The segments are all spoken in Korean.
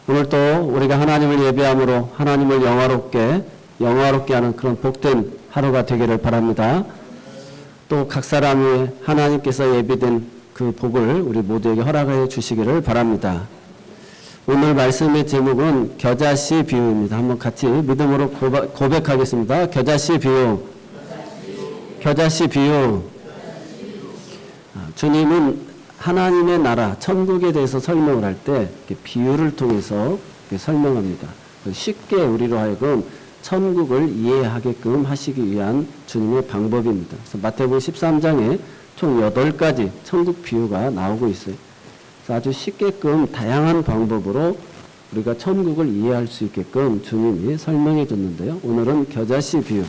오늘 또 우리가 하나님을 예배함으로 하나님을 영화롭게 하는 그런 복된 하루가 되기를 바랍니다. 또 각 사람이 하나님께서 예비된 그 복을 우리 모두에게 허락해 주시기를 바랍니다. 오늘 말씀의 제목은 겨자씨 비유입니다. 한번 같이 믿음으로 고백하겠습니다. 겨자씨 비유. 겨자씨 비유. 주님은 하나님의 나라, 천국에 대해서 설명을 할 때 비유를 통해서 설명합니다. 쉽게 우리로 하여금 천국을 이해하게끔 하시기 위한 주님의 방법입니다. 그래서 마태복음 13장에 총 8가지 천국 비유가 나오고 있어요. 그래서 아주 쉽게끔 다양한 방법으로 우리가 천국을 이해할 수 있게끔 주님이 설명해 줬는데요. 오늘은 겨자씨 비유.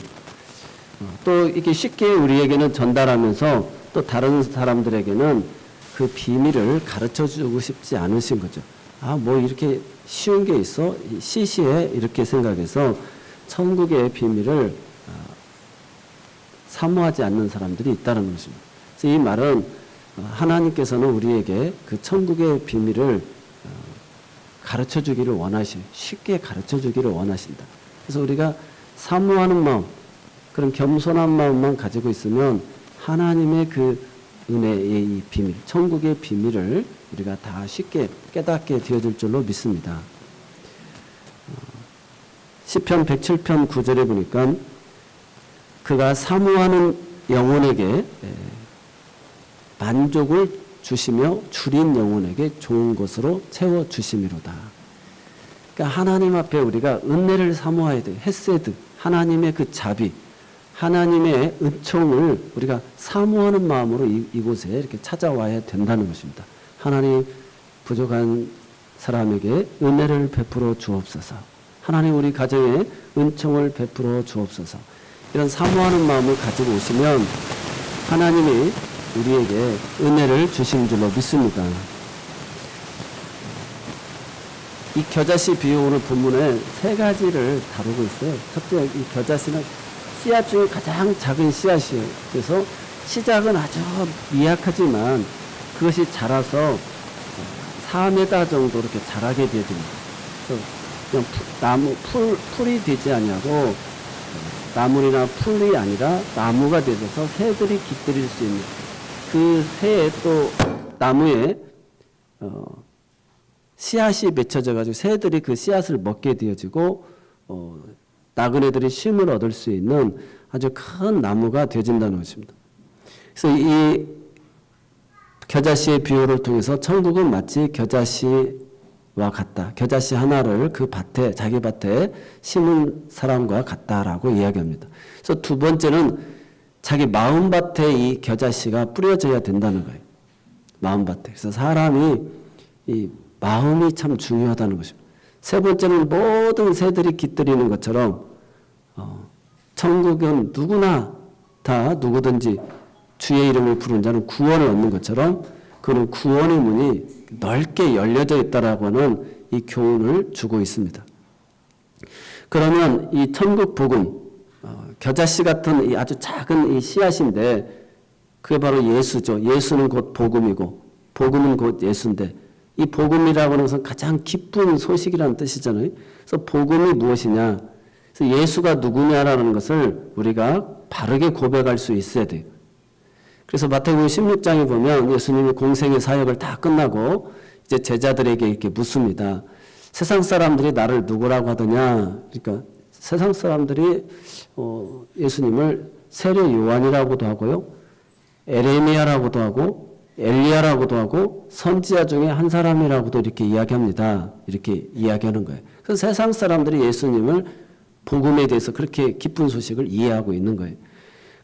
또 이렇게 쉽게 우리에게는 전달하면서 또 다른 사람들에게는 그 비밀을 가르쳐 주고 싶지 않으신 거죠. 뭐 이렇게 쉬운 게 있어? 시시해? 이렇게 생각해서 천국의 비밀을 사모하지 않는 사람들이 있다는 것입니다. 그래서 이 말은 하나님께서는 우리에게 그 천국의 비밀을 가르쳐 주기를 쉽게 가르쳐 주기를 원하신다. 그래서 우리가 사모하는 마음, 그런 겸손한 마음만 가지고 있으면 하나님의 그 은혜의 이 비밀, 천국의 비밀을 우리가 다 쉽게 깨닫게 되어질 줄로 믿습니다. 시편 107편 9절에 보니까 그가 사모하는 영혼에게 만족을 주시며 줄인 영혼에게 좋은 것으로 채워주심이로다. 그러니까 하나님 앞에 우리가 은혜를 사모해야 돼요. 헤세드, 하나님의 그 자비, 하나님의 은총을 우리가 사모하는 마음으로 이곳에 이렇게 찾아와야 된다는 것입니다. 하나님, 부족한 사람에게 은혜를 베풀어 주옵소서. 하나님, 우리 가정에 은총을 베풀어 주옵소서. 이런 사모하는 마음을 가지고 오시면 하나님이 우리에게 은혜를 주시는 줄로 믿습니다. 이 겨자씨 비유 오늘 본문에 3가지를 다루고 있어요. 첫째, 이 겨자씨는 씨앗 중에 가장 작은 씨앗이에요. 그래서 시작은 아주 미약하지만 그것이 자라서 4m 정도 이렇게 자라게 되어집니다. 그래서 그냥 풀이 되지 아니하고 나물이나 풀이 아니라 나무가 되어서 새들이 깃들일 수 있는 그 새에 또 나무에 씨앗이 맺혀져 가지고 새들이 그 씨앗을 먹게 되어지고 나그네들이 쉼을 얻을 수 있는 아주 큰 나무가 되어진다는 것입니다. 그래서 이 겨자씨의 비유를 통해서 천국은 마치 겨자씨와 같다. 겨자씨 하나를 그 밭에, 자기 밭에 심은 사람과 같다라고 이야기합니다. 그래서 두 번째는 자기 마음밭에 이 겨자씨가 뿌려져야 된다는 거예요. 마음밭에. 그래서 사람이 이 마음이 참 중요하다는 것입니다. 세 번째는 모든 새들이 깃들이는 것처럼 천국은 누구나 다 누구든지 주의 이름을 부르는 자는 구원을 얻는 것처럼 그는 구원의 문이 넓게 열려져 있다라고 하는 이 교훈을 주고 있습니다. 그러면 이 천국 복음, 겨자씨 같은 이 아주 작은 이 씨앗인데 그게 바로 예수죠. 예수는 곧 복음이고 복음은 곧 예수인데 이 복음이라고 하는 것은 가장 기쁜 소식이라는 뜻이잖아요. 그래서 복음이 무엇이냐? 그래서 예수가 누구냐라는 것을 우리가 바르게 고백할 수 있어야 돼요. 그래서 마태복음 16장에 보면 예수님이 공생의 사역을 다 끝나고 이제 제자들에게 이렇게 묻습니다. 세상 사람들이 나를 누구라고 하더냐? 그러니까 세상 사람들이 예수님을 세례 요한이라고도 하고요, 에레미야라고도 하고 엘리야라고도 하고 선지자 중에 한 사람이라고도 이렇게 이야기합니다. 이렇게 이야기하는 거예요. 그래서 세상 사람들이 예수님을 복음에 대해서 그렇게 기쁜 소식을 이해하고 있는 거예요.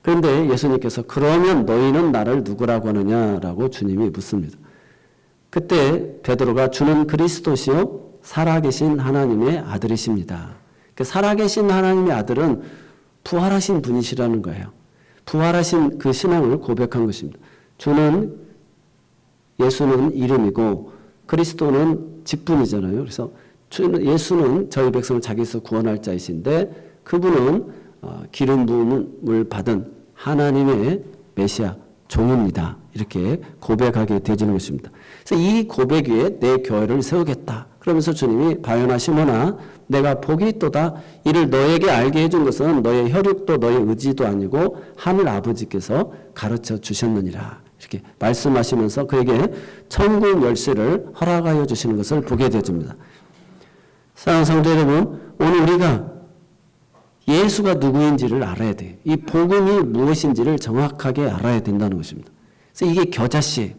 그런데 예수님께서 그러면 너희는 나를 누구라고 하느냐라고 주님이 묻습니다. 그때 베드로가 주는 그리스도시요 살아계신 하나님의 아들이십니다. 그 살아계신 하나님의 아들은 부활하신 분이시라는 거예요. 부활하신 그 신앙을 고백한 것입니다. 예수는 이름이고 그리스도는 직분이잖아요. 그래서 예수는 저희 백성을 자기에서 구원할 자이신데 그분은 기름 부음을 받은 하나님의 메시아, 종입니다. 이렇게 고백하게 되어지는 것입니다. 그래서 이 고백 위에 내 교회를 세우겠다. 그러면서 주님이 바요나 시몬아 내가 복이 있도다. 이를 너에게 알게 해준 것은 너의 혈육도 너의 의지도 아니고 하늘 아버지께서 가르쳐 주셨느니라. 이렇게 말씀하시면서 그에게 천국 열쇠를 허락하여 주시는 것을 보게 되어집니다. 사랑하는 성도 여러분, 오늘 우리가 예수가 누구인지를 알아야 돼요. 이 복음이 무엇인지를 정확하게 알아야 된다는 것입니다. 그래서 이게 겨자씨예요.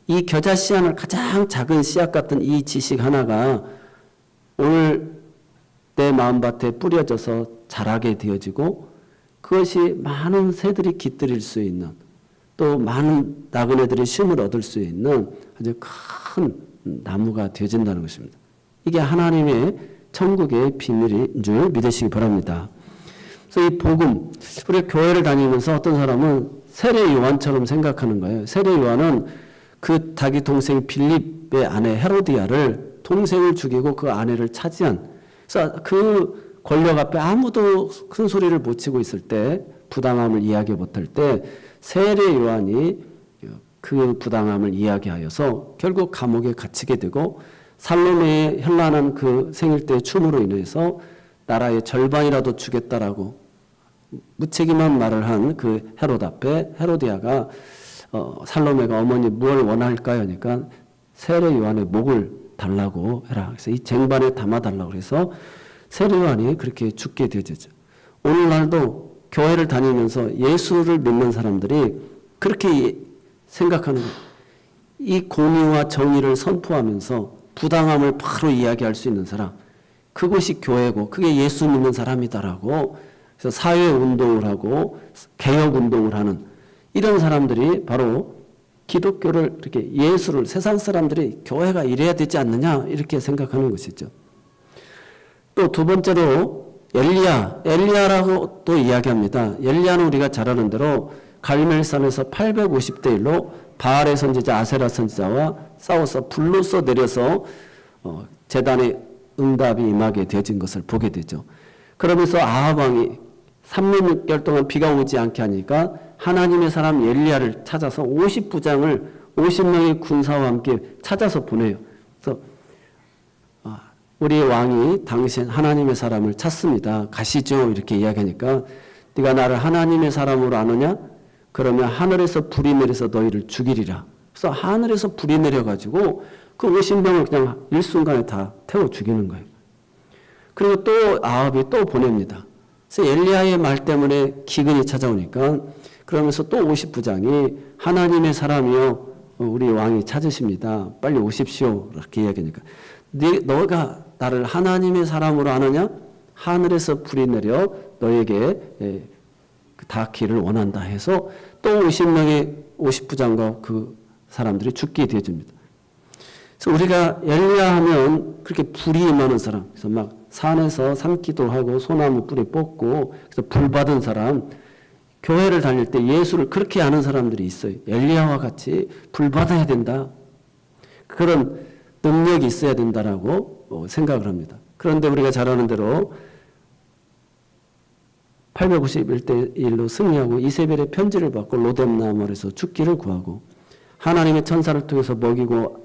이 겨자씨 하나 가장 작은 씨앗 같은 이 지식 하나가 오늘 내 마음밭에 뿌려져서 자라게 되어지고 그것이 많은 새들이 깃들일 수 있는 또 많은 나그네들이 쉼을 얻을 수 있는 아주 큰 나무가 되어진다는 것입니다. 이게 하나님의 천국의 비밀인 줄 믿으시기 바랍니다. 그래서 이 복음, 우리가 교회를 다니면서 어떤 사람은 세례 요한처럼 생각하는 거예요. 세례 요한은 그 자기 동생 빌립의 아내 헤로디아를 동생을 죽이고 그 아내를 차지한, 그래서 그 권력 앞에 아무도 큰 소리를 못 치고 있을 때, 부당함을 이야기 못할 때 세례 요한이 그 부당함을 이야기하여서 결국 감옥에 갇히게 되고, 살로메의 현란한 그 생일 때 춤으로 인해서 나라의 절반이라도 주겠다라고 무책임한 말을 한 그 헤롯 앞에 헤로디아가 살로메가 어머니 무엇을 원할까요? 하니까 세례 요한의 목을 달라고 해라. 그래서 이 쟁반에 담아달라고 해서 세례 요한이 그렇게 죽게 되죠. 오늘날도 교회를 다니면서 예수를 믿는 사람들이 그렇게 생각하는 거예요. 이 공의와 정의를 선포하면서 부당함을 바로 이야기할 수 있는 사람, 그것이 교회고 그게 예수 믿는 사람이다라고, 그래서 사회운동을 하고 개혁운동을 하는 이런 사람들이 바로 기독교를, 이렇게 예수를, 세상 사람들이 교회가 이래야 되지 않느냐 이렇게 생각하는 것이죠. 또 두 번째로 엘리야라고 또 이야기합니다. 엘리야는 우리가 잘 아는 대로 갈멜산에서 850대 1로 바알의 선지자 아세라 선지자와 싸워서 불로써 내려서 제단의 응답이 임하게 되어진 것을 보게 되죠. 그러면서 아합 왕이 3년 6개월 동안 비가 오지 않게 하니까 하나님의 사람 엘리야를 찾아서 50부장을 50명의 군사와 함께 찾아서 보내요. 그래서 우리 왕이 당신 하나님의 사람을 찾습니다. 가시죠. 이렇게 이야기하니까 네가 나를 하나님의 사람으로 아느냐? 그러면 하늘에서 불이 내려서 너희를 죽이리라. 그래서 하늘에서 불이 내려가지고 그 50명을 그냥 일순간에 다 태워 죽이는 거예요. 그리고 또 아합이 또 보냅니다. 그래서 엘리야의 말 때문에 기근이 찾아오니까 그러면서 또 50부장이 하나님의 사람이요 우리 왕이 찾으십니다. 빨리 오십시오. 이렇게 이야기하니까 너가 나를 하나님의 사람으로 아느냐? 하늘에서 불이 내려 너에게 닿기를 원한다 해서 또 50명의 50부장과 그 사람들이 죽게 되어집니다. 그래서 우리가 엘리야 하면 그렇게 불이 임하는 사람, 그래서 막 산에서 산기도 하고 소나무 뿌리 뽑고 그래서 불 받은 사람, 교회를 다닐 때 예수를 그렇게 아는 사람들이 있어요. 엘리야와 같이 불 받아야 된다. 그런 능력이 있어야 된다라고 생각을 합니다. 그런데 우리가 잘 아는 대로 851대 1로 승리하고 이세벨의 편지를 받고 로뎀나무에서 죽기를 구하고 하나님의 천사를 통해서 먹이고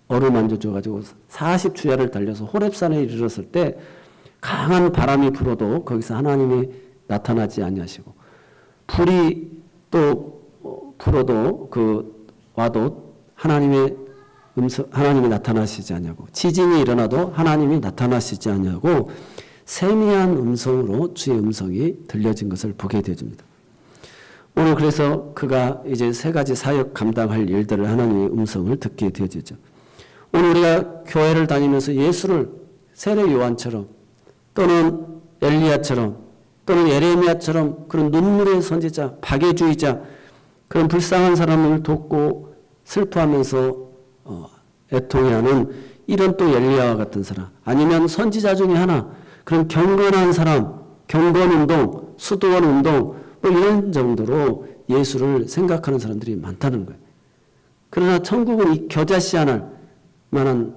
어루만져 줘가지고 40주야를 달려서 호렙산에 이르렀을 때 강한 바람이 불어도 거기서 하나님이 나타나지 아니하시고 불이 또 불어도 와도 하나님이 나타나시지 아니하고 지진이 일어나도 하나님이 나타나시지 아니하고 세미한 음성으로 주의 음성이 들려진 것을 보게 되어집니다. 오늘 그래서 그가 이제 세 가지 사역 감당할 일들을 하나님의 음성을 듣게 되어지죠. 오늘 우리가 교회를 다니면서 예수를 세례 요한처럼 또는 엘리야처럼 또는 예레미야처럼 그런 눈물의 선지자, 박애주의자, 그런 불쌍한 사람을 돕고 슬퍼하면서 애통해하는 이런 또 엘리야와 같은 사람, 아니면 선지자 중에 하나, 그런 경건한 사람, 경건운동, 수도원운동 뭐 이런 정도로 예수를 생각하는 사람들이 많다는 거예요. 그러나 천국은 이 겨자씨 하나 만한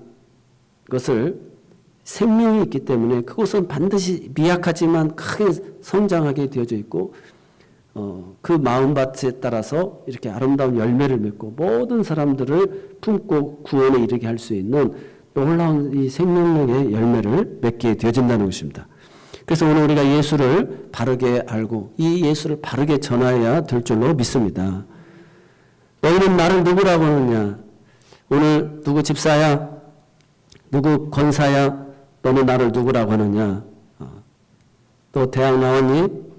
것을 생명이 있기 때문에 그것은 반드시 미약하지만 크게 성장하게 되어져 있고 그 마음밭에 따라서 이렇게 아름다운 열매를 맺고 모든 사람들을 품고 구원에 이르게 할 수 있는 놀라운 이 생명력의 열매를 맺게 되어진다는 것입니다. 그래서 오늘 우리가 예수를 바르게 알고 이 예수를 바르게 전하여야 될 줄로 믿습니다. 너희는 나를 누구라고 하느냐? 오늘 누구 집사야? 누구 권사야? 너는 나를 누구라고 하느냐? 또 대학 나왔니?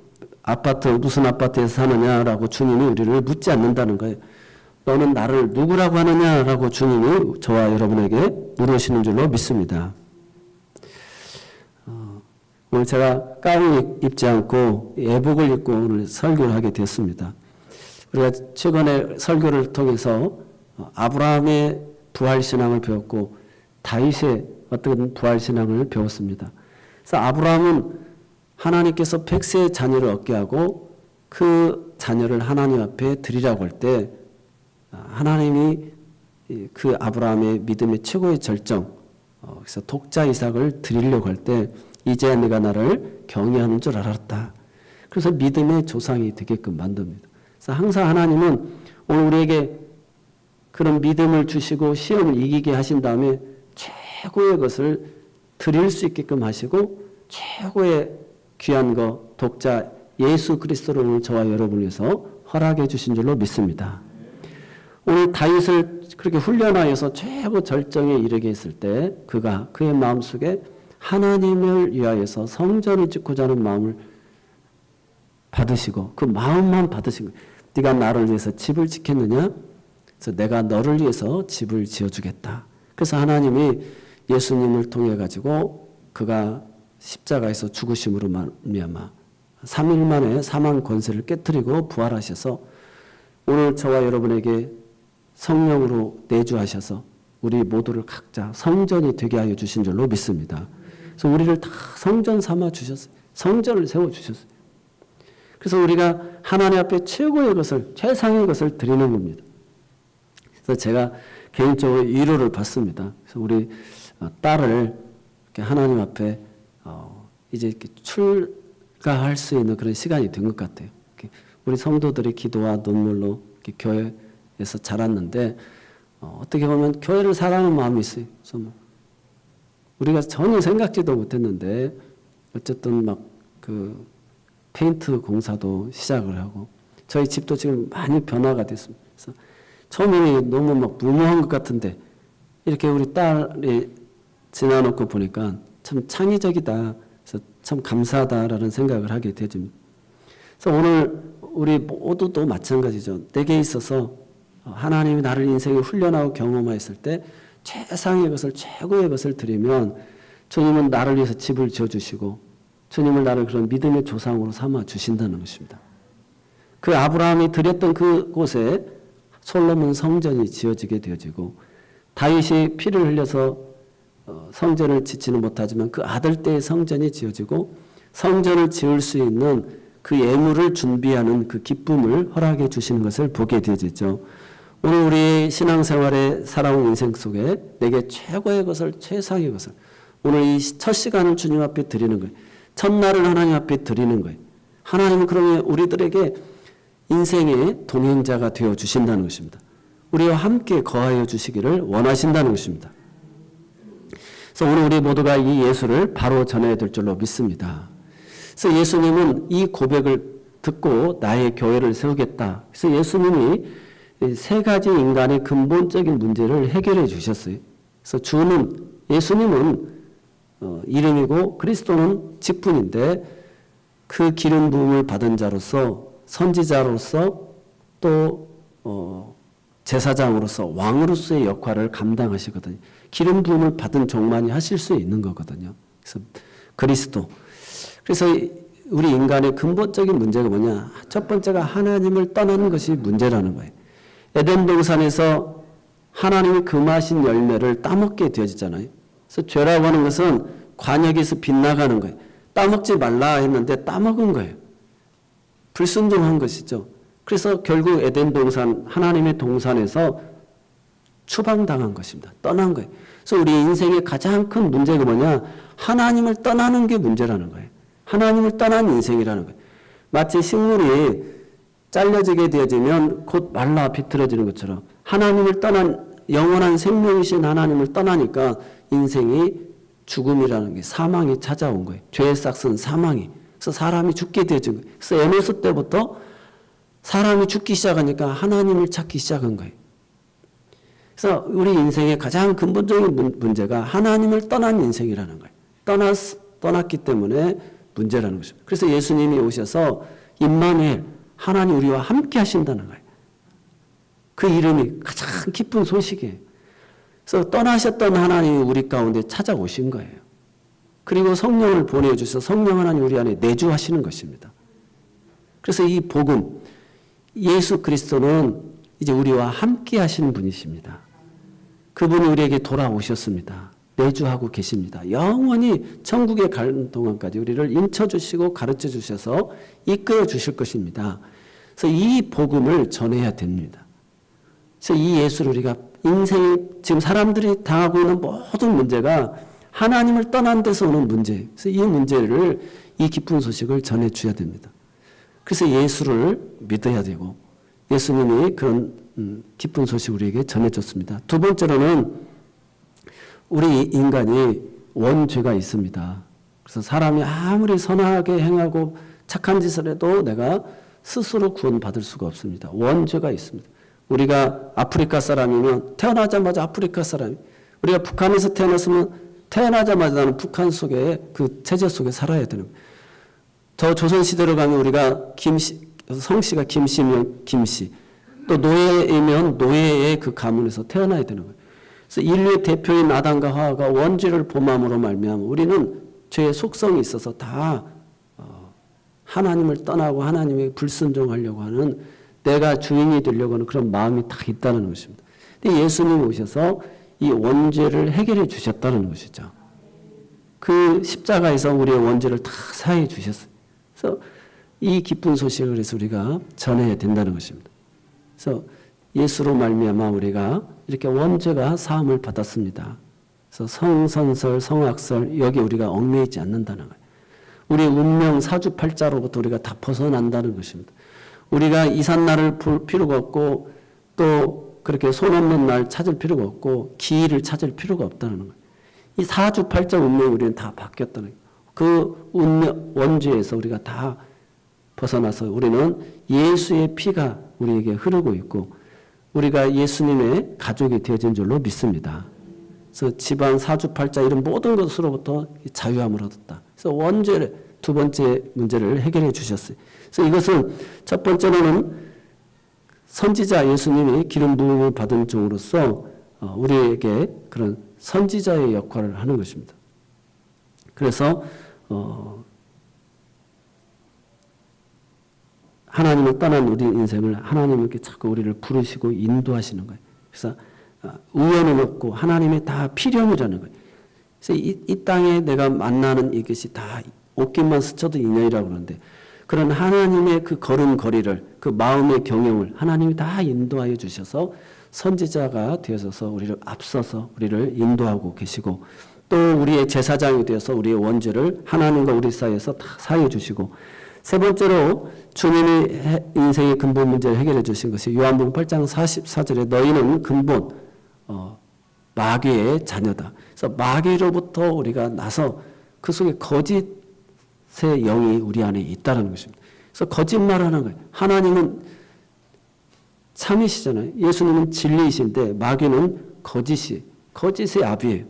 아파트 무슨 아파트에서 사느냐라고 주님이 우리를 묻지 않는다는 거예요. 너는 나를 누구라고 하느냐라고 주님이 저와 여러분에게 물으시는 줄로 믿습니다. 오늘 제가 가운을 입지 않고 예복을 입고 오늘 설교를 하게 됐습니다. 우리가 최근에 설교를 통해서 아브라함의 부활신앙을 배웠고 다윗의 어떤 부활신앙을 배웠습니다. 그래서 아브라함은 하나님께서 백세의 자녀를 얻게 하고 그 자녀를 하나님 앞에 드리라고 할 때 하나님이 그 아브라함의 믿음의 최고의 절정, 그래서 독자 이삭을 드리려고 할 때 이제야 내가 나를 경외하는 줄 알았다. 그래서 믿음의 조상이 되게끔 만듭니다. 그래서 항상 하나님은 오늘 우리에게 그런 믿음을 주시고 시험을 이기게 하신 다음에 최고의 것을 드릴 수 있게끔 하시고 최고의 귀한 것, 독자 예수 그리스도를 오늘 저와 여러분을 위해서 허락해 주신 줄로 믿습니다. 오늘 다윗을 그렇게 훈련하여서 최고 절정에 이르게 했을 때 그가 그의 마음속에 하나님을 위하여서 성전을 짓고자 하는 마음을 받으시고 그 마음만 받으신 거예요. 네가 나를 위해서 집을 짓겠느냐? 그래서 내가 너를 위해서 집을 지어주겠다. 그래서 하나님이 예수님을 통해 가지고 그가 십자가에서 죽으심으로 말미암아 3일 만에 사망 권세를 깨뜨리고 부활하셔서 오늘 저와 여러분에게 성령으로 내주하셔서 우리 모두를 각자 성전이 되게 하여 주신 줄로 믿습니다. 그래서 우리를 다 성전 삼아 주셨어요. 성전을 세워 주셨어요. 그래서 우리가 하나님 앞에 최고의 것을, 최상의 것을 드리는 겁니다. 그래서 제가 개인적으로 위로를 받습니다. 그래서 우리 딸을 이렇게 하나님 앞에 이제 이렇게 출가할 수 있는 그런 시간이 된 것 같아요. 우리 성도들의 기도와 눈물로 이렇게 교회에서 자랐는데 어떻게 보면 교회를 사랑하는 마음이 있어요. 그래서 우리가 전혀 생각지도 못했는데 어쨌든 막 그 페인트 공사도 시작을 하고 저희 집도 지금 많이 변화가 됐습니다. 그래서 처음에는 너무 막 무모한 것 같은데 이렇게 우리 딸이 지나놓고 보니까 참 창의적이다. 그래서 참 감사하다라는 생각을 하게 되죠. 그래서 오늘 우리 모두도 마찬가지죠. 내게 있어서 하나님이 나를 인생에 훈련하고 경험하였을 때 최상의 것을 최고의 것을 드리면 주님은 나를 위해서 집을 지어주시고 주님을 나를 그런 믿음의 조상으로 삼아 주신다는 것입니다. 그 아브라함이 드렸던 그곳에 솔로몬 성전이 지어지게 되어지고 다윗이 피를 흘려서 성전을 짓지는 못하지만 그 아들 때의 성전이 지어지고 성전을 지을 수 있는 그 예물을 준비하는 그 기쁨을 허락해 주시는 것을 보게 되어지죠. 오늘 우리 신앙생활에 살아온 인생 속에 내게 최고의 것을 최상의 것을 오늘 이 첫 시간을 주님 앞에 드리는 거예요. 첫날을 하나님 앞에 드리는 거예요. 하나님은 그러면 우리들에게 인생의 동행자가 되어 주신다는 것입니다. 우리와 함께 거하여 주시기를 원하신다는 것입니다. 그래서 오늘 우리 모두가 이 예수를 바로 전해야 될 줄로 믿습니다. 그래서 예수님은 이 고백을 듣고 나의 교회를 세우겠다. 그래서 예수님이 세 가지 인간의 근본적인 문제를 해결해 주셨어요. 그래서 예수님은 이름이고 그리스도는 직분인데 그 기름 부음을 받은 자로서 선지자로서 또 제사장으로서 왕으로서의 역할을 감당하시거든요. 기름 부음을 받은 종만이 하실 수 있는 거거든요. 그래서 그리스도. 그래서 우리 인간의 근본적인 문제가 뭐냐? 첫 번째가 하나님을 떠나는 것이 문제라는 거예요. 에덴 동산에서 하나님이 금하신 열매를 따먹게 되어지잖아요. 그래서 죄라고 하는 것은 관역에서 빗나가는 거예요. 따먹지 말라 했는데 따먹은 거예요. 불순종한 것이죠. 그래서 결국 에덴 동산, 하나님의 동산에서 추방당한 것입니다. 떠난 거예요. 그래서 우리 인생의 가장 큰 문제가 뭐냐? 하나님을 떠나는 게 문제라는 거예요. 하나님을 떠난 인생이라는 거예요. 마치 식물이 잘려지게 되어지면 곧 말라 비틀어지는 것처럼 하나님을 떠난 영원한 생명이신 하나님을 떠나니까 인생이 죽음이라는 게 사망이 찾아온 거예요. 죄의 싹은 사망이. 그래서 사람이 죽게 되어진 거예요. 그래서 에노스 때부터 사람이 죽기 시작하니까 하나님을 찾기 시작한 거예요. 그래서 우리 인생의 가장 근본적인 문제가 하나님을 떠난 인생이라는 거예요. 떠났기 때문에 문제라는 것입니다. 그래서 예수님이 오셔서 임마누엘, 하나님 우리와 함께 하신다는 거예요. 그 이름이 가장 기쁜 소식이에요. 그래서 떠나셨던 하나님이 우리 가운데 찾아오신 거예요. 그리고 성령을 보내주셔서 성령 하나님 우리 안에 내주하시는 것입니다. 그래서 이 복음, 예수 그리스도는 이제 우리와 함께 하시는 분이십니다. 그분이 우리에게 돌아오셨습니다. 내주하고 계십니다. 영원히 천국에 가는 동안까지 우리를 인쳐주시고 가르쳐주셔서 이끌어 주실 것입니다. 그래서 이 복음을 전해야 됩니다. 그래서 이 예수를 우리가 인생이 지금 사람들이 당하고 있는 모든 문제가 하나님을 떠난 데서 오는 문제예요. 그래서 이 문제를, 이 기쁜 소식을 전해줘야 됩니다. 그래서 예수를 믿어야 되고 예수님이 그런 기쁜 소식 우리에게 전해줬습니다. 두 번째로는 우리 인간이 원죄가 있습니다. 그래서 사람이 아무리 선하게 행하고 착한 짓을 해도 내가 스스로 구원받을 수가 없습니다. 원죄가 있습니다. 우리가 아프리카 사람이면 태어나자마자 아프리카 사람이, 우리가 북한에서 태어났으면 태어나자마자 나는 북한 속에 그 체제 속에 살아야 되는 거예요. 저 조선시대로 가면 우리가 성씨가 김씨면 김씨, 또 노예이면 노예의 그 가문에서 태어나야 되는 거예요. 그래서 인류의 대표인 아담과 하와가 원죄를 범함으로 말미암아 우리는 죄의 속성이 있어서 다 하나님을 떠나고 하나님에게 불순종하려고 하는, 내가 주인이 되려고 하는 그런 마음이 다 있다는 것입니다. 근데 예수님이 오셔서 이 원죄를 해결해 주셨다는 것이죠. 그 십자가에서 우리의 원죄를 다 사해 주셨어요. 그래서 이 기쁜 소식을 해서 우리가 전해야 된다는 것입니다. 그래서 예수로 말미암아 우리가 이렇게 원죄가 사함을 받았습니다. 그래서 성선설, 성악설, 여기 우리가 얽매이지 않는다는 거예요. 우리의 운명 사주팔자로부터 우리가 다 벗어난다는 것입니다. 우리가 이삿날을 볼 필요가 없고 또 그렇게 손 없는 날 찾을 필요가 없고 기일을 찾을 필요가 없다는 거예요. 이 사주팔자 운명이 우리는 다 바뀌었다는 거예요. 그 운명, 원죄에서 우리가 다 벗어나서 우리는 예수의 피가 우리에게 흐르고 있고 우리가 예수님의 가족이 되어진 줄로 믿습니다. 그래서 집안, 사주팔자 이런 모든 것으로부터 자유함을 얻었다. 그래서 원죄를, 두 번째 문제를 해결해 주셨어요. 그래서 이것은 첫 번째로는 선지자 예수님이 기름 부음을 받은 종으로서 우리에게 그런 선지자의 역할을 하는 것입니다. 그래서 하나님을 떠난 우리 인생을 하나님께 자꾸 우리를 부르시고 인도하시는 거예요. 그래서 우연은 없고 하나님의 다 필연이라는 거예요. 그래서 이 땅에 내가 만나는 이것이 다 옷깃만 스쳐도 인연이라고 그러는데 그런 하나님의 그 걸음걸이를, 그 마음의 경영을 하나님이 다 인도하여 주셔서 선지자가 되어서 우리를 앞서서 우리를 인도하고 계시고 또 우리의 제사장이 되어서 우리의 원죄를 하나님과 우리 사이에서 다 사해 주시고 세 번째로 주님이 인생의 근본 문제를 해결해 주신 것이 요한복음 8장 44절에 너희는 근본 마귀의 자녀다. 그래서 마귀로부터 우리가 나서 그 속에 거짓의 영이 우리 안에 있다는 것입니다. 그래서 거짓말하는 거예요. 하나님은 참이시잖아요. 예수님은 진리이신데 마귀는 거짓의 아비예요.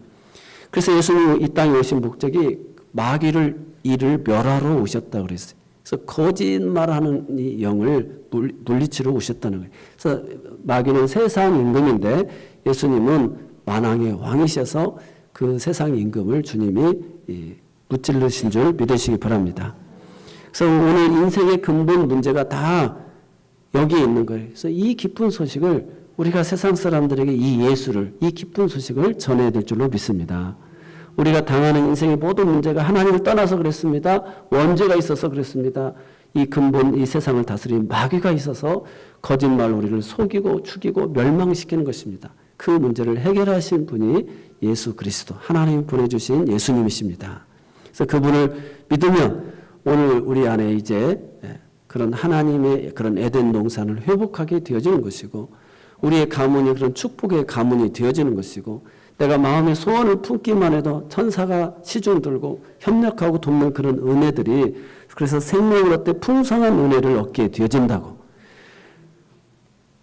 그래서 예수님이 이 땅에 오신 목적이 마귀를 이를 멸하러 오셨다고 그랬어요. 그래서 거짓말하는 이 영을 물리치러 오셨다는 거예요. 그래서 마귀는 세상 임금인데 예수님은 만왕의 왕이셔서 그 세상 임금을 주님이 무찔르신 줄 믿으시기 바랍니다. 그래서 오늘 인생의 근본 문제가 다 여기에 있는 거예요. 그래서 이 기쁜 소식을 우리가 세상 사람들에게 이 예수를, 이 기쁜 소식을 전해야 될 줄로 믿습니다. 우리가 당하는 인생의 모든 문제가 하나님을 떠나서 그랬습니다. 원죄가 있어서 그랬습니다. 이 근본, 이 세상을 다스리는 마귀가 있어서 거짓말로 우리를 속이고 죽이고 멸망시키는 것입니다. 그 문제를 해결하신 분이 예수 그리스도, 하나님이 보내주신 예수님이십니다. 그래서 그분을 믿으면 오늘 우리 안에 이제 그런 하나님의 그런 에덴 동산을 회복하게 되어지는 것이고, 우리의 가문이 그런 축복의 가문이 되어지는 것이고, 내가 마음의 소원을 품기만 해도 천사가 시중 들고 협력하고 돕는 그런 은혜들이, 그래서 생명을 얻되 풍성한 은혜를 얻게 되어진다고.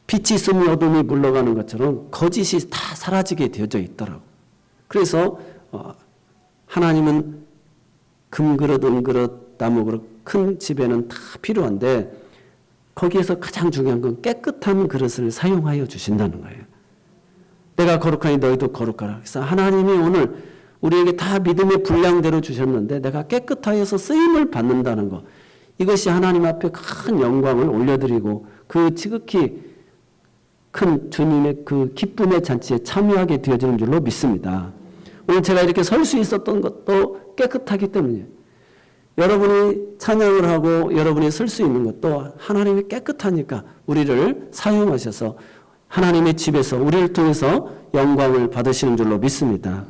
빛이 있으면 어둠이 물러가는 것처럼 거짓이 다 사라지게 되어져 있더라고. 그래서 하나님은 금그릇, 은그릇, 나무그릇, 큰 집에는 다 필요한데 거기에서 가장 중요한 건 깨끗한 그릇을 사용하여 주신다는 거예요. 내가 거룩하니 너희도 거룩하라. 그래서 하나님이 오늘 우리에게 다 믿음의 분량대로 주셨는데 내가 깨끗하여서 쓰임을 받는다는 것, 이것이 하나님 앞에 큰 영광을 올려드리고 그 지극히 큰 주님의 그 기쁨의 잔치에 참여하게 되어지는 줄로 믿습니다. 오늘 제가 이렇게 설 수 있었던 것도 깨끗하기 때문이에요. 여러분이 찬양을 하고 여러분이 설 수 있는 것도 하나님이 깨끗하니까 우리를 사용하셔서 하나님의 집에서 우리를 통해서 영광을 받으시는 줄로 믿습니다.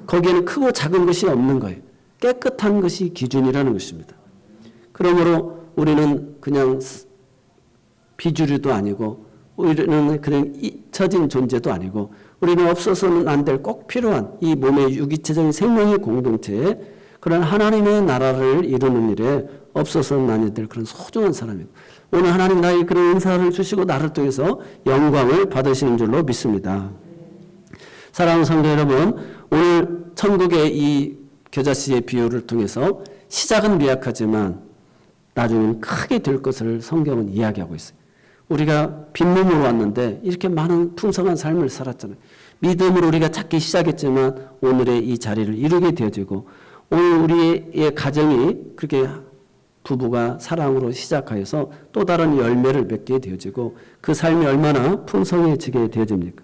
거기에는 크고 작은 것이 없는 거예요. 깨끗한 것이 기준이라는 것입니다. 그러므로 우리는 그냥 비주류도 아니고, 우리는 그냥 잊혀진 존재도 아니고, 우리는 없어서는 안 될 꼭 필요한 이 몸의 유기체적인 생명의 공동체에 그런 하나님의 나라를 이루는 일에 없어서는 안 될 그런 소중한 사람이고, 오늘 하나님 나에게 그런 은사를 주시고 나를 통해서 영광을 받으시는 줄로 믿습니다. 사랑하는 성도 여러분, 오늘 천국의 이 겨자씨의 비유를 통해서 시작은 미약하지만 나중에는 크게 될 것을 성경은 이야기하고 있어요. 우리가 빈몸으로 왔는데 이렇게 많은 풍성한 삶을 살았잖아요. 믿음으로 우리가 작게 시작했지만 오늘의 이 자리를 이루게 되어지고, 오늘 우리의 가정이 그렇게 부부가 사랑으로 시작하여서 또 다른 열매를 맺게 되어지고 그 삶이 얼마나 풍성해지게 되어집니까?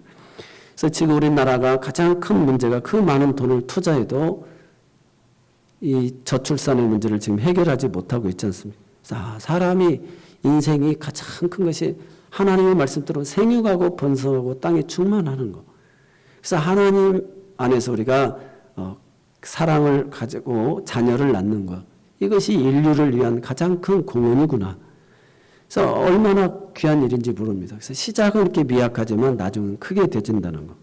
그래서 지금 우리나라가 가장 큰 문제가 그 많은 돈을 투자해도 이 저출산의 문제를 지금 해결하지 못하고 있지 않습니까? 사람이 인생이 가장 큰 것이 하나님의 말씀대로 생육하고 번성하고 땅에 충만하는 것. 그래서 하나님 안에서 우리가 사랑을 가지고 자녀를 낳는 것, 이것이 인류를 위한 가장 큰 공헌이구나. 그래서 얼마나 귀한 일인지 모릅니다. 그래서 시작은 이렇게 미약하지만 나중은 크게 되진다는 것.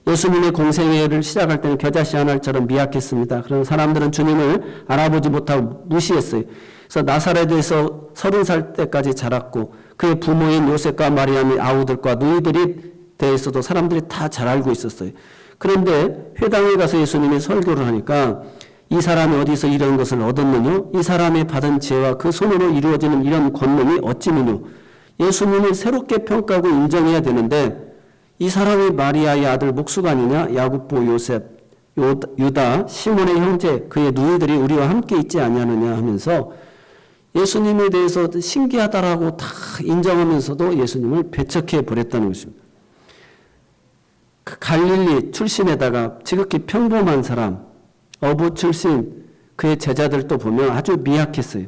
예수님의 공생애를 시작할 때는 겨자씨 한 알처럼 미약했습니다. 그런 사람들은 주님을 알아보지 못하고 무시했어요. 그래서 나사렛에서 30살 때까지 자랐고 그의 부모인 요셉과 마리아의 아우들과 누이들이 대해서도 사람들이 다 잘 알고 있었어요. 그런데 회당에 가서 예수님이 설교를 하니까 이 사람이 어디서 이런 것을 얻었느냐? 이 사람이 받은 지혜와 그 손으로 이루어지는 이런 권능이 어찌느냐? 예수님을 새롭게 평가하고 인정해야 되는데 이 사람이 마리아의 아들 목수가 아니냐? 야곱보 요셉, 유다, 시몬의 형제, 그의 누이들이 우리와 함께 있지 아니하느냐 하면서 예수님에 대해서 신기하다라고 다 인정하면서도 예수님을 배척해 버렸다는 것입니다. 그 갈릴리 출신에다가 지극히 평범한 사람, 어부 출신 그의 제자들도 보면 아주 미약했어요.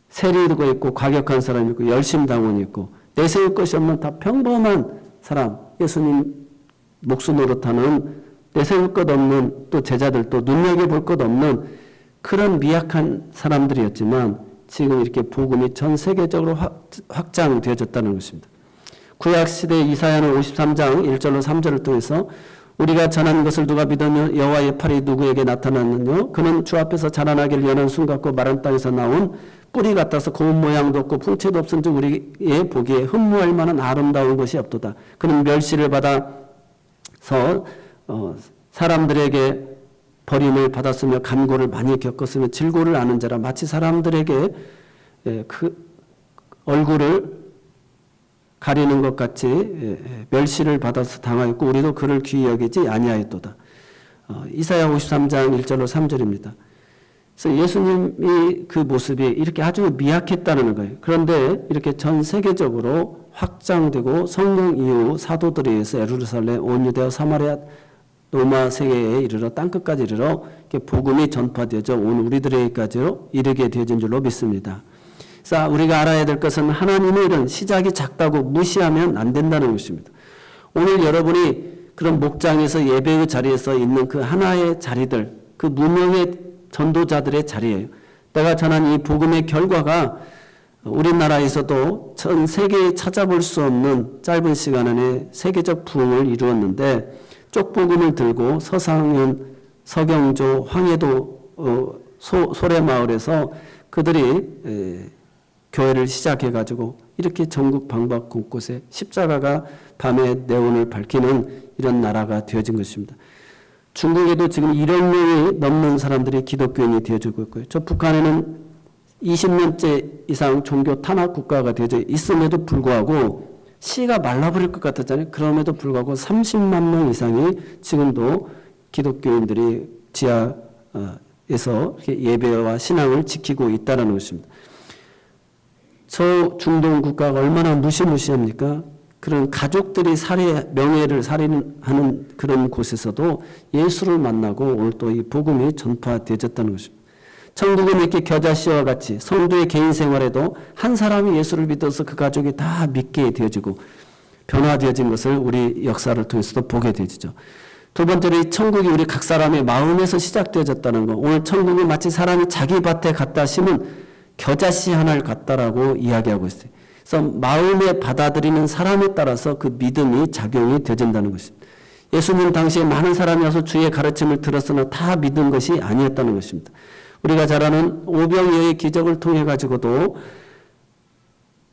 세리도 있고 과격한 사람이 있고 열심당원이 있고 내세울 것이 없는 다 평범한 사람, 예수님 목수 노릇하는 내세울 것 없는 또 제자들도 눈여겨볼 것 없는 그런 미약한 사람들이었지만 지금 이렇게 복음이 전 세계적으로 확장되어졌다는 것입니다. 구약시대 이사야는 53장 1절로 3절을 통해서 우리가 전한 것을 누가 믿으며 여호와의 팔이 누구에게 나타났느냐? 그는 주 앞에서 자라나길 연한 순 같고 마른 땅에서 나온 뿌리 같아서 고운 모양도 없고 풍채도 없은즉 우리의 보기에 흠모할 만한 아름다운 것이 없도다. 그는 멸시를 받아서 사람들에게 버림을 받았으며 간고를 많이 겪었으며 질고를 아는 자라. 마치 사람들에게 그 얼굴을 가리는 것 같이 멸시를 받아서 당하였고 우리도 그를 귀히 여기지 아니하였도다. 이사야 53장 1절로 3절입니다. 그래서 예수님이 그 모습이 이렇게 아주 미약했다는 거예요. 그런데 이렇게 전 세계적으로 확장되고 성령 이후 사도들에 의해서 예루살렘, 온 유대와 사마리아, 로마 세계에 이르러 땅끝까지 이르러 이렇게 복음이 전파되어져 온 우리들에게까지 이르게 되어진 줄로 믿습니다. 그래서 우리가 알아야 될 것은 하나님의 일은 시작이 작다고 무시하면 안 된다는 것입니다. 오늘 여러분이 그런 목장에서 예배의 자리에서 있는 그 하나의 자리들, 그 무명의 전도자들의 자리예요. 내가 전한 이 복음의 결과가 우리나라에서도 전 세계에 찾아볼 수 없는 짧은 시간 안에 세계적 부흥을 이루었는데 쪽복음을 들고 서상현, 서경조, 황해도 소래마을에서 그들이 교회를 시작해가지고 이렇게 전국 방방 곳곳에 십자가가 밤에 네온을 밝히는 이런 나라가 되어진 것입니다. 중국에도 지금 1억 명이 넘는 사람들이 기독교인이 되어지고 있고요. 저 북한에는 20년째 이상 종교 탄압 국가가 되어져 있음에도 불구하고 씨가 말라버릴 것 같았잖아요. 그럼에도 불구하고 30만 명 이상이 지금도 기독교인들이 지하에서 이렇게 예배와 신앙을 지키고 있다는 것입니다. 저 중동 국가가 얼마나 무시무시합니까? 그런 가족들이 명예를 살인하는 그런 곳에서도 예수를 만나고 오늘 또 이 복음이 전파되어졌다는 것입니다. 천국은 이렇게 겨자씨와 같이 성도의 개인 생활에도 한 사람이 예수를 믿어서 그 가족이 다 믿게 되어지고 변화되어진 것을 우리 역사를 통해서도 보게 되죠. 두 번째로 이 천국이 우리 각 사람의 마음에서 시작되어졌다는 것. 오늘 천국이 마치 사람이 자기 밭에 갖다 심은 겨자씨 하나를 갖다라고 이야기하고 있어요. 그래서 마음에 받아들이는 사람에 따라서 그 믿음이 작용이 되어진다는 것입니다. 예수님 당시에 많은 사람이 와서 주의 가르침을 들었으나 다 믿은 것이 아니었다는 것입니다. 우리가 잘 아는 오병이어의 기적을 통해 가지고도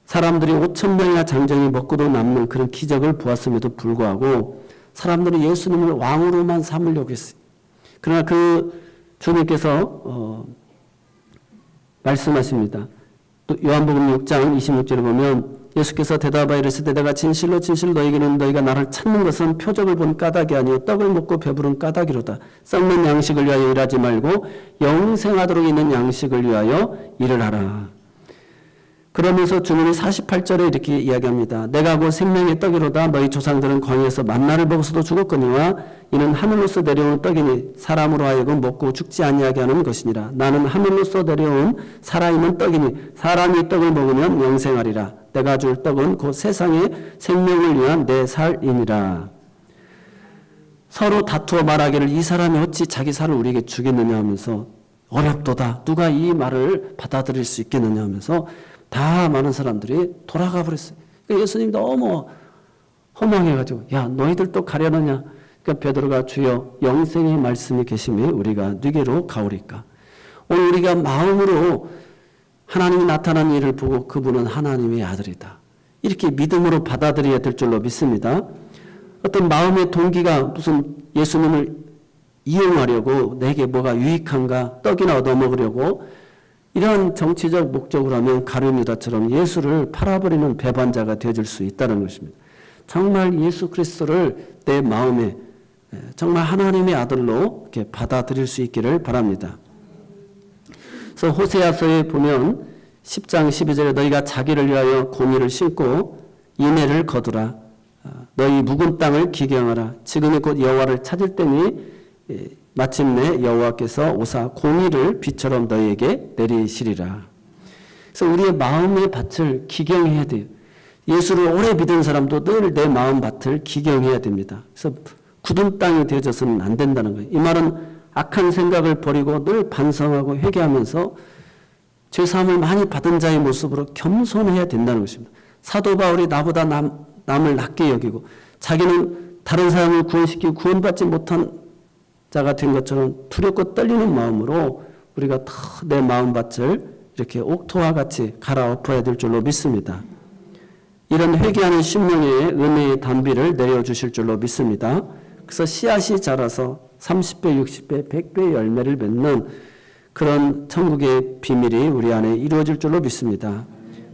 사람들이 5천 명이나 장정이 먹고도 남는 그런 기적을 보았음에도 불구하고 사람들은 예수님을 왕으로만 삼으려고 했어요. 그러나 그 주님께서 말씀하십니다. 또 요한복음 6장 26절에 보면 예수께서 대답하여 이르시되 내가 진실로 진실로 너희에게는 너희가 나를 찾는 것은 표적을 본 까닭이 아니요 떡을 먹고 배부른 까닭이로다. 썩는 양식을 위하여 일하지 말고 영생하도록 있는 양식을 위하여 일을 하라. 그러면서 주님이 48절에 이렇게 이야기합니다. 내가 곧 생명의 떡이로다. 너희 조상들은 광야에서 만나를 먹어서도 죽었거니와 이는 하늘로서 내려온 떡이니 사람으로 하여금 먹고 죽지 아니하게 하는 것이니라. 나는 하늘로서 내려온 살아있는 떡이니 사람이 이 떡을 먹으면 영생하리라. 내가 줄 떡은 곧 세상의 생명을 위한 내 살이니라. 서로 다투어 말하기를 이 사람이 어찌 자기 살을 우리에게 주겠느냐 하면서 어렵도다. 누가 이 말을 받아들일 수 있겠느냐 하면서 다 많은 사람들이 돌아가 버렸어요. 그러니까 예수님 너무 허망해가지고 야 너희들도 가려느냐. 그러니까 베드로가 주여 영생의 말씀이 계시며 우리가 누게로 가오리까. 오늘 우리가 마음으로 하나님이 나타난 일을 보고 그분은 하나님의 아들이다. 이렇게 믿음으로 받아들여야 될 줄로 믿습니다. 어떤 마음의 동기가 무슨 예수님을 이용하려고 내게 뭐가 유익한가 떡이나 얻어먹으려고 이런 정치적 목적으로 하면 가룟유다처럼 예수를 팔아버리는 배반자가 되어질 수 있다는 것입니다. 정말 예수 그리스도를 내 마음에 정말 하나님의 아들로 이렇게 받아들일 수 있기를 바랍니다. 그래서 호세아서에 보면 10장 12절에 너희가 자기를 위하여 공의를 심고 인애를 거두라. 너희 묵은 땅을 기경하라. 지금이 곧 여호와를 찾을 때니 마침내 여호와께서 오사 공의를 비처럼 너희에게 내리시리라. 그래서 우리의 마음의 밭을 기경해야 돼요. 예수를 오래 믿은 사람도 늘 내 마음 밭을 기경해야 됩니다. 그래서 굳은 땅이 되어져서는 안 된다는 거예요. 이 말은 악한 생각을 버리고 늘 반성하고 회개하면서 죄사함을 많이 받은 자의 모습으로 겸손해야 된다는 것입니다. 사도 바울이 나보다 남을 낮게 여기고 자기는 다른 사람을 구원시키고 구원받지 못한 자가 된 것처럼 두렵고 떨리는 마음으로 우리가 내 마음밭을 이렇게 옥토와 같이 갈아엎어야 될 줄로 믿습니다. 이런 회개하는 심령의 은혜의 단비를 내려주실 줄로 믿습니다. 그래서 씨앗이 자라서 30배, 60배, 100배의 열매를 맺는 그런 천국의 비밀이 우리 안에 이루어질 줄로 믿습니다.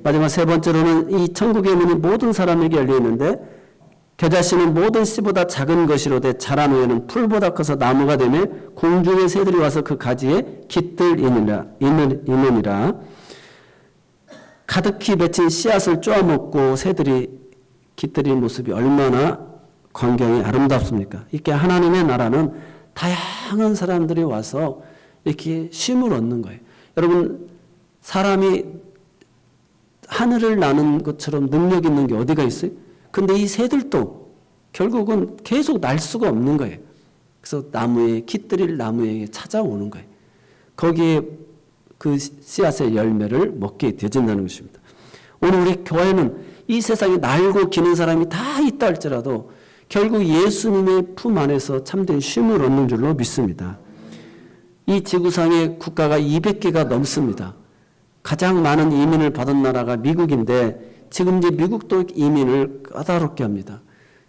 마지막 세 번째로는 이 천국의 문이 모든 사람에게 열려 있는데 겨자씨는 모든 씨보다 작은 것이로되 자란 후에는 풀보다 커서 나무가 되며 공중의 새들이 와서 그 가지에 깃들이느니라. 가득히 맺힌 씨앗을 쪼아먹고 새들이 깃들인 모습이 얼마나 광경이 아름답습니까? 이렇게 하나님의 나라는 다양한 사람들이 와서 이렇게 쉼을 얻는 거예요. 여러분 사람이 하늘을 나는 것처럼 능력 있는 게 어디가 있어요? 근데 이 새들도 결국은 계속 날 수가 없는 거예요. 그래서 나무에 깃들일 나무에게 찾아오는 거예요. 거기에 그 씨앗의 열매를 먹게 되어진다는 것입니다. 오늘 우리 교회는 이 세상에 날고 기는 사람이 다 있다 할지라도 결국 예수님의 품 안에서 참된 쉼을 얻는 줄로 믿습니다. 이 지구상의 국가가 200개가 넘습니다. 가장 많은 이민을 받은 나라가 미국인데 지금 이제 미국도 이민을 까다롭게 합니다.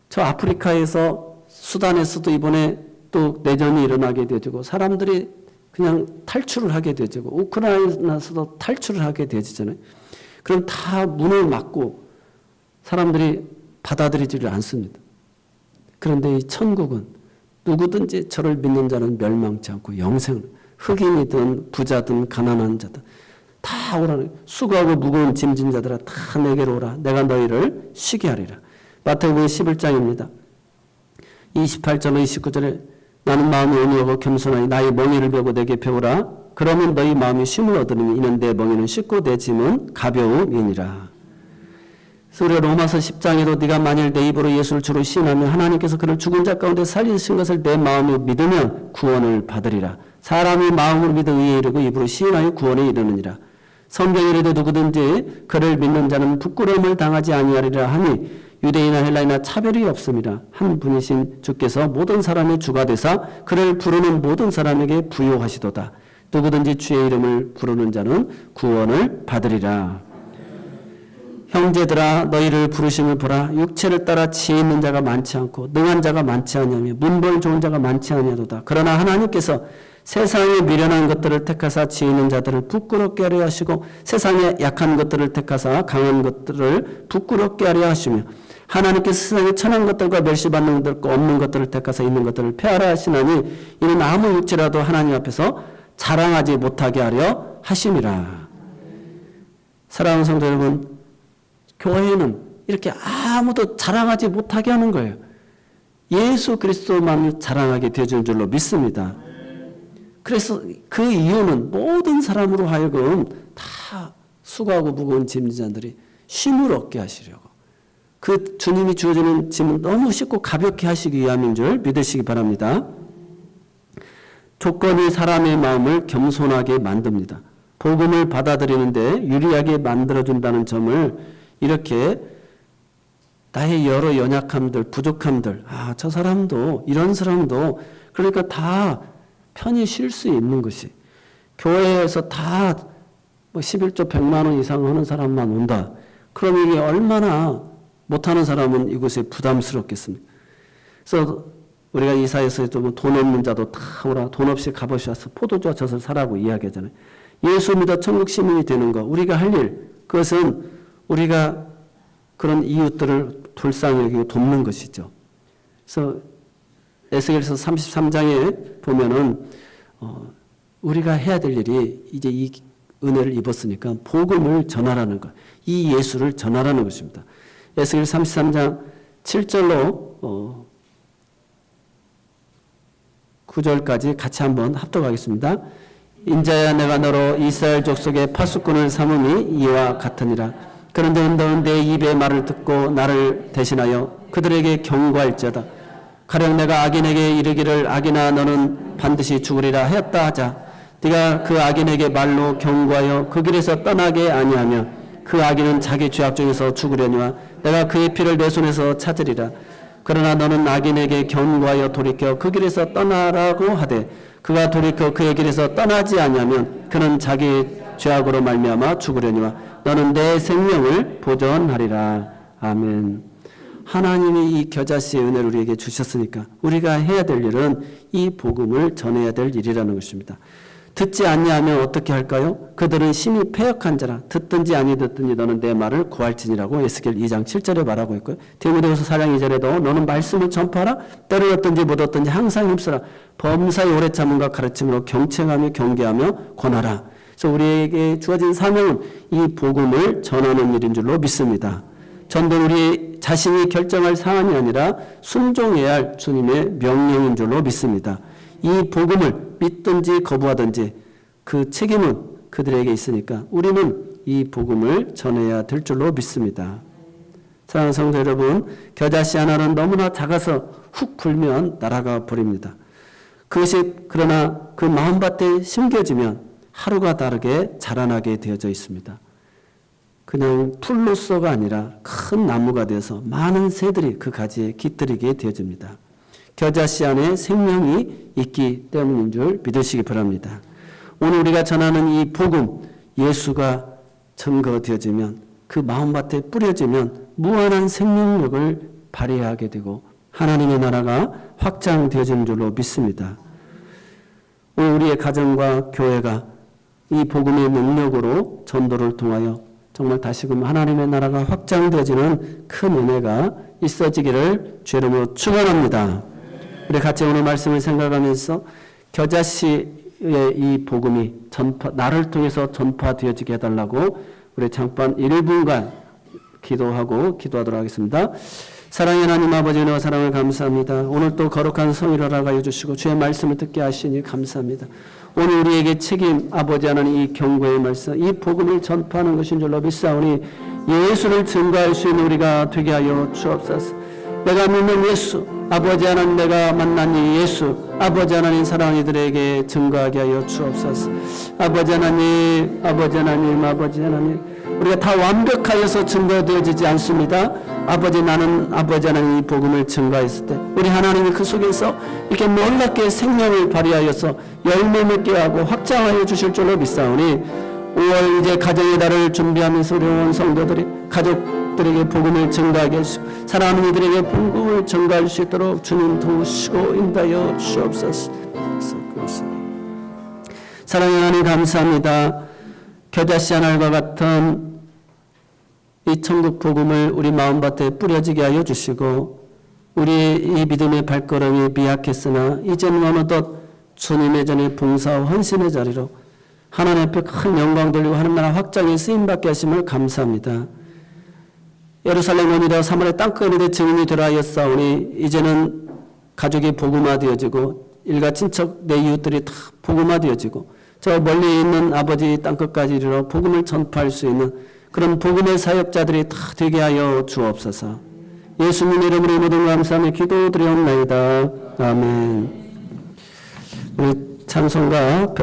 저 아프리카에서 수단에서도 이번에 또 내전이 일어나게 되고 사람들이 그냥 탈출을 하게 되고 우크라이나에서도 탈출을 하게 되잖아요. 그럼 다 문을 막고 사람들이 받아들이지를 않습니다. 그런데 이 천국은 누구든지 저를 믿는 자는 멸망치 않고 영생을, 흑인이든 부자든 가난한 자든 다 오라는, 수고하고 무거운 짐진 자들아 다 내게로 오라. 내가 너희를 쉬게 하리라. 마태복음 11장입니다. 28절로 29절에 나는 마음이 온유하고 겸손하니 나의 멍에를 베고 내게 배우라. 그러면 너희 마음이 쉼을 얻으리니 이는 내 멍에는 쉽고 내 짐은 가벼움이니라. 그래서 우리가 로마서 10장에도 네가 만일 내 입으로 예수를 주로 시인하면 하나님께서 그를 죽은 자 가운데 살리신 것을 내 마음으로 믿으면 구원을 받으리라. 사람이 마음으로 믿어 의에 이르고 입으로 시인하여 구원에 이르느니라. 성경에 이르되 누구든지 그를 믿는 자는 부끄러움을 당하지 아니하리라 하니 유대인이나 헬라인이나 차별이 없음이라. 한 분이신 주께서 모든 사람의 주가 되사 그를 부르는 모든 사람에게 부요하시도다. 누구든지 주의 이름을 부르는 자는 구원을 받으리라. 형제들아 너희를 부르심을 보라. 육체를 따라 지혜 있는 자가 많지 않고 능한 자가 많지 아니하며 문벌 좋은 자가 많지 아니하도다. 그러나 하나님께서 세상에 미련한 것들을 택하사 지혜 있는 자들을 부끄럽게 하려 하시고 세상에 약한 것들을 택하사 강한 것들을 부끄럽게 하려 하시며 하나님께서 세상에 천한 것들과 멸시받는 것들과 없는 것들을 택하사 있는 것들을 폐하라 하시나니 이는 아무 육체라도 하나님 앞에서 자랑하지 못하게 하려 하심이라. 사랑하는 성도 여러분, 교회는 이렇게 아무도 자랑하지 못하게 하는 거예요. 예수 그리스도만 자랑하게 되어주는 줄로 믿습니다. 그래서 그 이유는 모든 사람으로 하여금 다 수고하고 무거운 짐자들이 쉼을 얻게 하시려고, 그 주님이 주어주는 짐은 너무 쉽고 가볍게 하시기 위함인 줄 믿으시기 바랍니다. 조건이 사람의 마음을 겸손하게 만듭니다. 복음을 받아들이는데 유리하게 만들어준다는 점을 이렇게 나의 여러 연약함들, 부족함들, 저 사람도, 이런 사람도, 그러니까 다 편히 쉴 수 있는 것이, 교회에서 다 11조 100만 원 이상 하는 사람만 온다. 그럼 이게 얼마나 못하는 사람은 이곳에 부담스럽겠습니까? 그래서 우리가 이사에서도 돈 없는 자도 다 오라. 돈 없이 값없이 와서 포도주와 젖을 사라고 이야기하잖아요. 예수 믿어 천국 시민이 되는 거, 우리가 할 일, 그것은 우리가 그런 이웃들을 불쌍히 여기고 돕는 것이죠. 그래서 에스겔서 33장에 보면은 우리가 해야 될 일이 이제 이 은혜를 입었으니까 복음을 전하라는 것, 이 예수를 전하라는 것입니다. 에스겔 33장 7절로 9절까지 같이 한번 합독하겠습니다. 인자야 내가 너로 이스라엘 족속의 파수꾼을 삼음이 이와 같으니라. 그런데 너는 내 입의 말을 듣고 나를 대신하여 그들에게 경고할지어다. 가령 내가 악인에게 이르기를 악인아 너는 반드시 죽으리라 하였다 하자. 네가 그 악인에게 말로 경고하여 그 길에서 떠나게 아니하며 그 악인은 자기 죄악 중에서 죽으려니와 내가 그의 피를 내 손에서 찾으리라. 그러나 너는 악인에게 경고하여 돌이켜 그 길에서 떠나라고 하되 그가 돌이켜 그의 길에서 떠나지 아니하면 그는 자기 죄악으로 말미암아 죽으려니와 너는 내 생명을 보존하리라. 아멘. 하나님이 이 겨자씨의 은혜를 우리에게 주셨으니까 우리가 해야 될 일은 이 복음을 전해야 될 일이라는 것입니다. 듣지 않냐하면 어떻게 할까요? 그들은 심히 패역한 자라. 듣든지 아니 듣든지 너는 내 말을 구할지니라고 에스겔 2장 7절에 말하고 있고요. 디모데후서 4장 2절에도 너는 말씀을 전파하라. 때를 얻든지 못 얻든지 항상 힘쓰라. 범사의 오래 참음과 가르침으로 경청하며 경계하며 권하라. 그래서 우리에게 주어진 사명은 이 복음을 전하는 일인 줄로 믿습니다. 전도 우리 자신이 결정할 사안이 아니라 순종해야 할 주님의 명령인 줄로 믿습니다. 이 복음을 믿든지 거부하든지 그 책임은 그들에게 있으니까 우리는 이 복음을 전해야 될 줄로 믿습니다. 사랑하는 성도 여러분, 겨자씨 하나는 너무나 작아서 훅 불면 날아가 버립니다. 그것이 그러나 그 마음밭에 심겨지면 하루가 다르게 자라나게 되어져 있습니다. 그냥 풀로서가 아니라 큰 나무가 되어서 많은 새들이 그 가지에 깃들이게 되어집니다. 겨자씨 안에 생명이 있기 때문인 줄 믿으시기 바랍니다. 오늘 우리가 전하는 이 복음, 예수가 증거되어지면 그 마음밭에 뿌려지면 무한한 생명력을 발휘하게 되고 하나님의 나라가 확장되어지는 줄로 믿습니다. 오늘 우리의 가정과 교회가 이 복음의 능력으로 전도를 통하여 정말 다시금 하나님의 나라가 확장되어지는 큰 은혜가 있어지기를 주의 이름으로 축원합니다. 우리 같이 오늘 말씀을 생각하면서 겨자씨의 이 복음이 나를 통해서 전파되어지게 해달라고 우리 잠깐 1분간 기도하도록 하겠습니다. 사랑의 하나님 아버지 은혜와 사랑을 감사합니다. 오늘 또 거룩한 성일을 허락하여 주시고 주의 말씀을 듣게 하시니 감사합니다. 오늘 우리에게 책임 아버지 하나님 이 경고의 말씀 이 복음을 전파하는 것인 줄로 믿사오니 예수를 증거할 수 있는 우리가 되게 하여 주옵소서. 내가 믿는 예수 아버지 하나님 내가 만난 이 예수 아버지 하나님 사랑하는 이들에게 증거하게 하여 주옵소서. 아버지 하나님 우리가 다 완벽하여서 증거되어지지 않습니다. 나는 아버지 하나님 이 복음을 증거했을 때 우리 하나님이 그 속에서 이렇게 놀랍게 생명을 발휘하여서 열매 맺게 하고 확장하여 주실 줄로 믿사오니 5월 이제 가정의 달을 준비하면서 우리 온 성도들이 가족들에게 복음을 증거하게 하시고 사랑하는 이들에게 복음을 증거할 수 있도록 주님 도우시고 인도하여 주옵소서. 사랑의 하나님 감사합니다. 겨자씨 하나과 같은 이 천국 복음을 우리 마음밭에 뿌려지게 하여 주시고 우리의 이 믿음의 발걸음이 미약했으나 이제는 어느덧 주님의 전에 봉사와 헌신의 자리로 하나님 앞에 큰 영광 돌리고 하는 나라 확장에 쓰임받게 하심을 감사합니다. 예루살렘 원이라 사마리아 땅끝에 증인이 되라 하였사오니 이제는 가족이 복음화되어지고 일가 친척 내 이웃들이 다 복음화되어지고 저 멀리 있는 아버지 땅끝까지 이르러 복음을 전파할 수 있는 그런 복음의 사역자들이 다 되게 하여 주옵소서. 예수님 이름으로 모든 감사하며 기도드리옵나이다. 아멘. 우리 찬송가